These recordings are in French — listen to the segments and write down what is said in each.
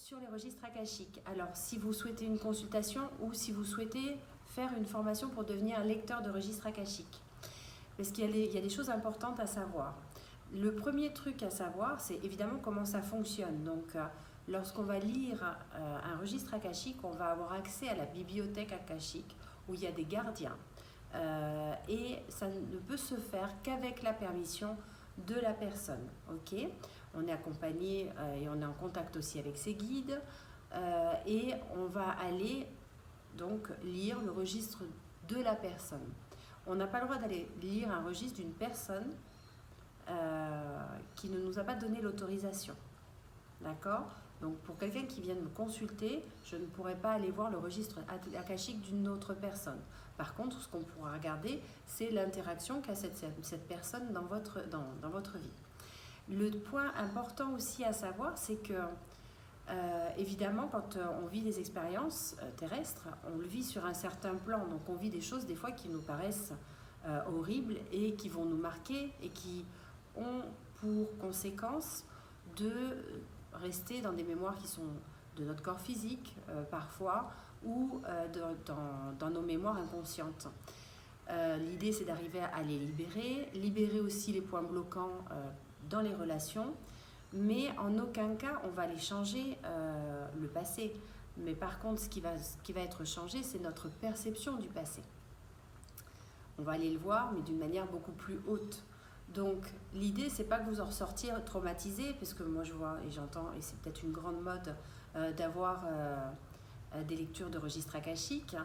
sur les registres akashiques. Alors, si vous souhaitez une consultation ou si vous souhaitez faire une formation pour devenir lecteur de registres akashiques. Parce qu'il y a des choses importantes à savoir. Le premier truc à savoir, c'est évidemment comment ça fonctionne. Donc, lorsqu'on va lire un registre akashique, on va avoir accès à la bibliothèque akashique où il y a des gardiens. Et ça ne peut se faire qu'avec la permission de la personne. Ok ? On est accompagné et on est en contact aussi avec ses guides et on va aller donc lire le registre de la personne. On n'a pas le droit d'aller lire un registre d'une personne qui ne nous a pas donné l'autorisation. D'accord ? Donc pour quelqu'un qui vient me consulter, je ne pourrais pas aller voir le registre akashique d'une autre personne. Par contre, ce qu'on pourra regarder, c'est l'interaction qu'a cette personne dans votre vie. Le point important aussi à savoir, c'est que évidemment, quand on vit des expériences terrestres, on le vit sur un certain plan. Donc on vit des choses des fois qui nous paraissent horribles et qui vont nous marquer et qui ont pour conséquence de rester dans des mémoires qui sont de notre corps physique parfois ou dans nos mémoires inconscientes. L'idée, c'est d'arriver à les libérer aussi les points bloquants dans les relations, mais en aucun cas on va aller changer le passé. Mais par contre, ce qui va être changé, c'est notre perception du passé. On va aller le voir, mais d'une manière beaucoup plus haute. Donc l'idée, c'est pas que vous en ressortiez traumatisé, parce que moi je vois et j'entends, et c'est peut-être une grande mode d'avoir des lectures de registres akashiques.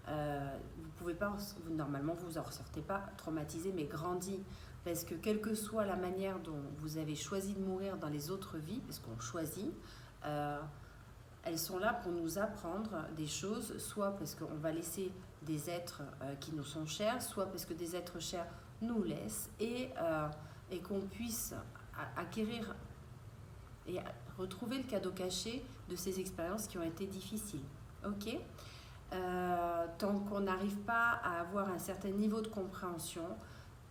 Vous pouvez pas, normalement vous en ressortez pas traumatisé, mais grandi. Parce que quelle que soit la manière dont vous avez choisi de mourir dans les autres vies, parce qu'on choisit, elles sont là pour nous apprendre des choses, soit parce qu'on va laisser des êtres qui nous sont chers, soit parce que des êtres chers nous laissent, et qu'on puisse acquérir et retrouver le cadeau caché de ces expériences qui ont été difficiles. Ok ? Tant qu'on n'arrive pas à avoir un certain niveau de compréhension,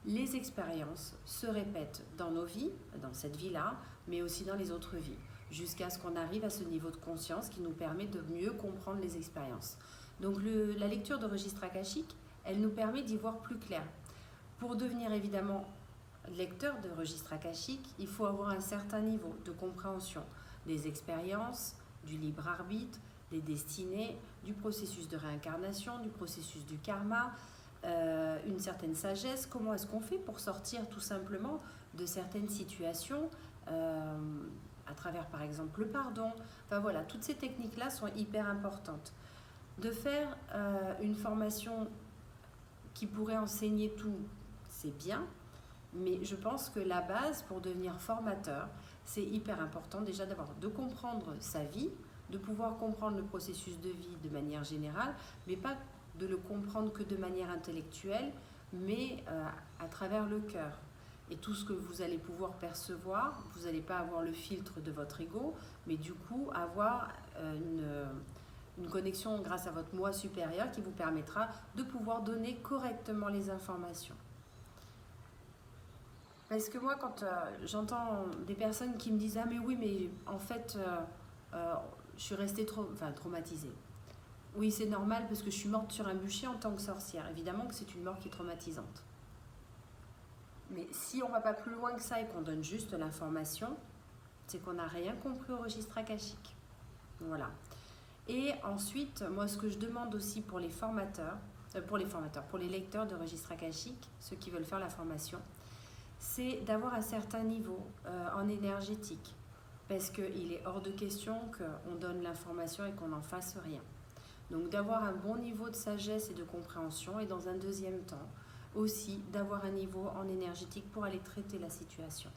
les expériences se répètent dans nos vies, dans cette vie-là, mais aussi dans les autres vies, jusqu'à ce qu'on arrive à ce niveau de conscience qui nous permet de mieux comprendre les expériences. Donc la lecture de registre akashique, elle nous permet d'y voir plus clair. Pour devenir évidemment lecteur de registre akashique, il faut avoir un certain niveau de compréhension des expériences, du libre arbitre, des destinées, du processus de réincarnation, du processus du karma, une certaine sagesse. Comment est-ce qu'on fait pour sortir tout simplement de certaines situations à travers par exemple le pardon. Enfin voilà, toutes ces techniques-là sont hyper importantes. De faire une formation qui pourrait enseigner tout, c'est bien, mais je pense que la base pour devenir formateur, c'est hyper important déjà de comprendre sa vie, de pouvoir comprendre le processus de vie de manière générale, mais pas de le comprendre que de manière intellectuelle, mais à travers le cœur. Et tout ce que vous allez pouvoir percevoir, vous n'allez pas avoir le filtre de votre ego, mais du coup avoir une connexion grâce à votre moi supérieur qui vous permettra de pouvoir donner correctement les informations. Parce que moi, quand j'entends des personnes qui me disent « Ah mais oui, mais en fait, je suis restée traumatisée ». Oui, c'est normal parce que je suis morte sur un bûcher en tant que sorcière. Évidemment que c'est une mort qui est traumatisante. Mais si on ne va pas plus loin que ça et qu'on donne juste l'information, c'est qu'on n'a rien compris au registre akashique. Voilà. Et ensuite, moi, ce que je demande aussi pour les formateurs, pour les lecteurs de registre akashique, ceux qui veulent faire la formation, c'est d'avoir un certain niveau en énergétique. Parce qu'il est hors de question qu'on donne l'information et qu'on n'en fasse rien. Donc d'avoir un bon niveau de sagesse et de compréhension, et dans un deuxième temps, aussi d'avoir un niveau en énergétique pour aller traiter la situation.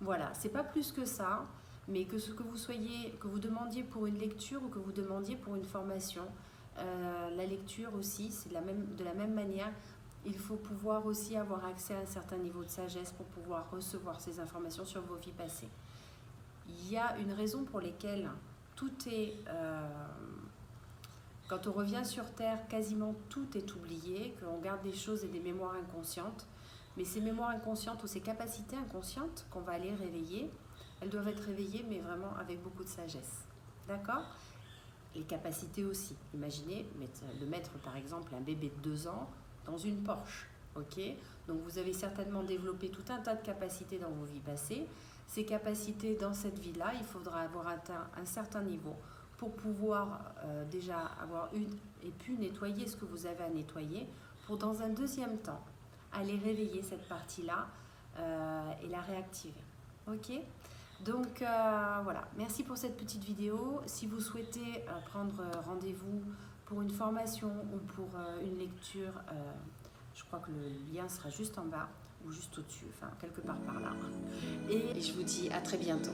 Voilà, c'est pas plus que ça, mais que ce que vous demandiez pour une lecture ou que vous demandiez pour une formation, la lecture aussi, c'est de la même manière, il faut pouvoir aussi avoir accès à un certain niveau de sagesse pour pouvoir recevoir ces informations sur vos vies passées. Il y a une raison pour laquelle tout est... Quand on revient sur Terre, quasiment tout est oublié, qu'on garde des choses et des mémoires inconscientes. Mais ces mémoires inconscientes ou ces capacités inconscientes qu'on va aller réveiller, elles doivent être réveillées, mais vraiment avec beaucoup de sagesse. d'accord? Les capacités aussi. Imaginez de mettre par exemple un bébé de 2 ans dans une Porsche. Ok, donc vous avez certainement développé tout un tas de capacités dans vos vies passées. Ces capacités dans cette vie-là, il faudra avoir atteint un certain niveau pour pouvoir déjà avoir et pu nettoyer ce que vous avez à nettoyer, pour dans un deuxième temps aller réveiller cette partie-là et la réactiver. Ok, donc voilà, merci pour cette petite vidéo. Si vous souhaitez prendre rendez-vous pour une formation ou pour une lecture, je crois que le lien sera juste en bas ou juste au-dessus, enfin quelque part par là. Et je vous dis à très bientôt.